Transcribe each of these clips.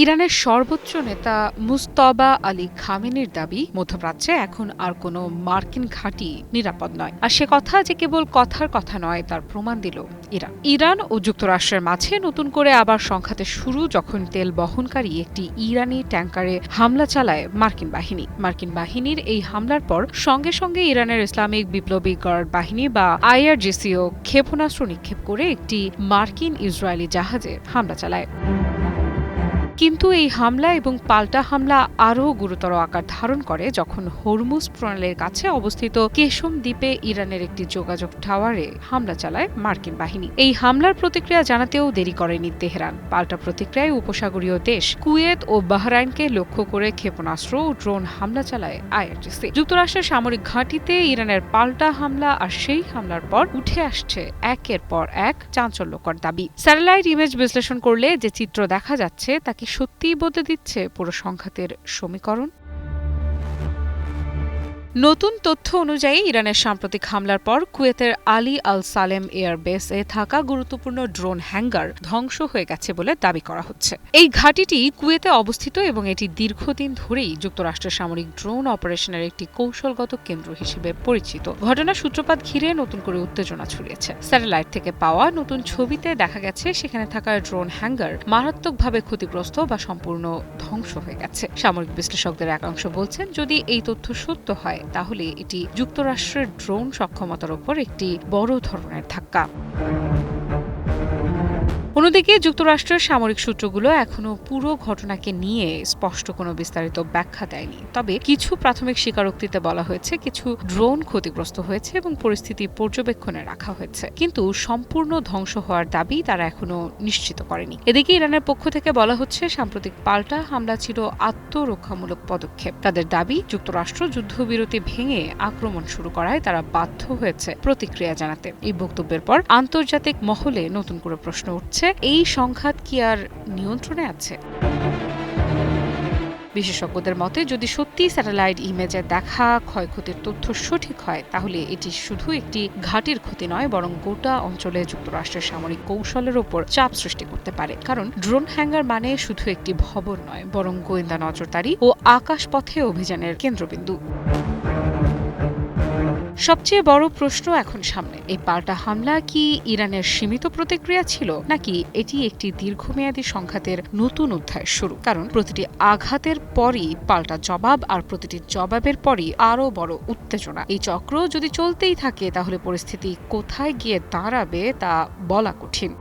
ইরানের সর্বোচ্চ নেতা মুজতবা আলী খামেনির দাবি, মধ্যপ্রাচ্যে এখন আর কোনো মার্কিন ঘাঁটি নিরাপদ নয়। আর সে কথা যে কেবল কথার কথা নয়, তার প্রমাণ দিল ইরান ও যুক্তরাষ্ট্রের মাঝে নতুন করে আবার সংঘাতে শুরু, যখন তেল বহনকারী একটি ইরানি ট্যাঙ্কারে হামলা চালায় মার্কিন বাহিনীর এই হামলার পর সঙ্গে সঙ্গে ইরানের ইসলামিক বিপ্লবী গার্ড বাহিনী বা আইআরজিসিও ক্ষেপণাস্ত্র নিক্ষেপ করে একটি মার্কিন ইসরায়েলি জাহাজে হামলা চালায়। কিন্তু এই হামলা এবং পাল্টা হামলা আরও গুরুতর আকার ধারণ করে যখন হরমুজ প্রণালীর কাছে অবস্থিত কেশম দ্বীপে ইরানের একটি যোগাযোগ টাওয়ারে হামলা চালায় মার্কিন বাহিনী। এই হামলার প্রতিক্রিয়া জানাতেও দেরি করেনি তেহরান। পাল্টা প্রতিক্রিয়ায় উপসাগরীয় দেশ কুয়েত ও বাহরাইনকে লক্ষ্য করে ক্ষেপণাস্ত্র ও ড্রোন হামলা চালায় আইআরজিসি। যুক্তরাষ্ট্রের সামরিক ঘাঁটিতে ইরানের পাল্টা হামলা, আর সেই হামলার পর উঠে আসছে একের পর এক চাঞ্চল্যকর দাবি। স্যাটেলাইট ইমেজ বিশ্লেষণ করলে যে চিত্র দেখা যাচ্ছে তা কি সত্যিই বদলে দিচ্ছে পুরো সংঘাতের সমীকরণ? নতুন তথ্য অনুযায়ী ইরানের সাম্প্রতিক হামলার পর কুয়েতের আলী আল সালেম এয়ারবেসে থাকা গুরুত্বপূর্ণ ড্রোন হ্যাঙ্গার ধ্বংস হয়ে গেছে বলে দাবি করা হচ্ছে। এই ঘাঁটিটি কুয়েতে অবস্থিত এবং এটি দীর্ঘদিন ধরেই যুক্তরাষ্ট্রের সামরিক ড্রোন অপারেশনের একটি কৌশলগত কেন্দ্র হিসেবে পরিচিত। ঘটনার সূত্রপাত ঘিরে নতুন করে উত্তেজনা ছড়িয়েছে। স্যাটেলাইট থেকে পাওয়া নতুন ছবিতে দেখা গেছে সেখানে থাকা ড্রোন হ্যাঙ্গার মারাত্মকভাবে ক্ষতিগ্রস্ত বা সম্পূর্ণ ধ্বংস হয়ে গেছে। সামরিক বিশ্লেষকদের একাংশ বলছেন, যদি এই তথ্য সত্য হয় তাহলে এটি যুক্তরাষ্ট্রের ড্রোন সক্ষমতার উপর একটি বড় ধরনের ধাক্কা। অন্যদিকে যুক্তরাষ্ট্রের সামরিক সূত্রগুলো এখনো পুরো ঘটনাকে নিয়ে স্পষ্ট কোনো বিস্তারিত ব্যাখ্যা দেয়নি। তবে কিছু প্রাথমিক স্বীকারোক্তিতে বলা হয়েছে কিছু ড্রোন ক্ষতিগ্রস্ত হয়েছে এবং পরিস্থিতি পর্যবেক্ষণে রাখা হয়েছে, কিন্তু সম্পূর্ণ ধ্বংস হওয়ার দাবি তারা এখনো নিশ্চিত করেনি। এদিকে ইরানের পক্ষ থেকে বলা হচ্ছে সাম্প্রতিক পাল্টা হামলা ছিল আত্মরক্ষামূলক পদক্ষেপ। তাদের দাবি, যুক্তরাষ্ট্র যুদ্ধবিরতি ভেঙে আক্রমণ শুরু করায় তারা বাধ্য হয়েছে প্রতিক্রিয়া জানাতে। এই বক্তব্যের পর আন্তর্জাতিক মহলে নতুন করে প্রশ্ন উঠছে, এই সংঘাত কি আর নিয়ন্ত্রণে আছে? বিশেষজ্ঞদের মতে, যদি সত্যি স্যাটেলাইট ইমেজে দেখা ক্ষয়ক্ষতির তথ্য সঠিক হয়, তাহলে এটি শুধু একটি ঘাঁটির ক্ষতি নয়, বরং গোটা অঞ্চলে যুক্তরাষ্ট্রের সামরিক কৌশলের ওপর চাপ সৃষ্টি করতে পারে। কারণ ড্রোন হ্যাঙ্গার মানে শুধু একটি ভবন নয়, বরং গোয়েন্দা নজরদারি ও আকাশপথে অভিযানের কেন্দ্রবিন্দু। সবচেয়ে বড় প্রশ্ন এখন সামনে, এই পাল্টা হামলা কি ইরানের সীমিত প্রতিক্রিয়া ছিল, নাকি এটি একটি দীর্ঘমেয়াদী সংঘাতের নতুন অধ্যায়ের শুরু? কারণ প্রতিটি আঘাতের পরই পাল্টা জবাব, আর প্রতিটি জবাবের পরই আরও বড় উত্তেজনা। এই চক্র যদি চলতেই থাকে তাহলে পরিস্থিতি কোথায় গিয়ে দাঁড়াবে তা বলা কঠিন।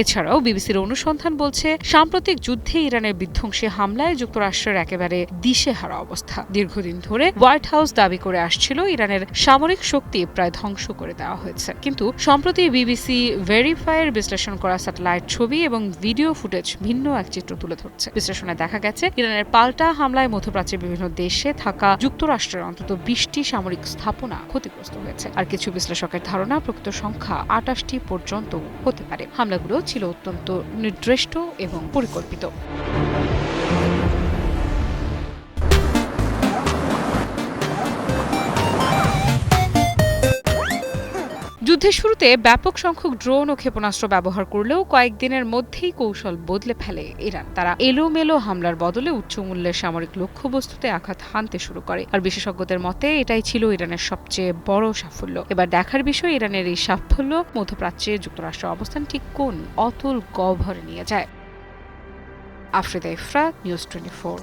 এছাড়াও বিবিসির অনুসন্ধান বলছে, সাম্প্রতিক যুদ্ধে ইরানের বিধ্বংসী হামলায় যুক্তরাষ্ট্রের একেবারে দিশেহারা অবস্থা। দীর্ঘদিন ধরে হোয়াইট হাউস দাবি করে আসছিল ইরানের সামরিক শক্তি প্রায় ধ্বংস করে দেওয়া হয়েছে, কিন্তু সম্প্রতি বিবিসি ভেরিফাইয়ের বিশ্লেষণ করা স্যাটেলাইট ছবি এবং ভিডিও ফুটেজ ভিন্ন এক চিত্র তুলে ধরছে। বিশ্লেষণে দেখা গেছে ইরানের পাল্টা হামলায় মধ্যপ্রাচ্যের বিভিন্ন দেশে থাকা যুক্তরাষ্ট্রের অন্তত 20টি সামরিক স্থাপনা ক্ষতিগ্রস্ত হয়েছে। আর কিছু বিশ্লেষকের ধারণা প্রকৃত সংখ্যা 28টি পর্যন্ত হতে পারে। হামলাগুলো ছিল অত্যন্ত নির্দিষ্ট এবং পরিকল্পিত। যুদ্ধের শুরুতে ব্যাপক সংখ্যক ড্রোন ও ক্ষেপণাস্ত্র ব্যবহার করলেও কয়েকদিনের মধ্যেই কৌশল বদলে ফেলে ইরান। তারা এলোমেলো হামলার বদলে উচ্চমূল্যের সামরিক লক্ষ্যবস্তুতে আঘাত হানতে শুরু করে। আর বিশেষজ্ঞদের মতে এটাই ছিল ইরানের সবচেয়ে বড় সাফল্য। এবার দেখার বিষয়, ইরানের এই সাফল্য মধ্যপ্রাচ্যে যুক্তরাষ্ট্রের অবস্থান ঠিক কোন অতল গহ্বরে নিয়ে যায়। আফ্রিদা ইফরাত, নিউজ 24।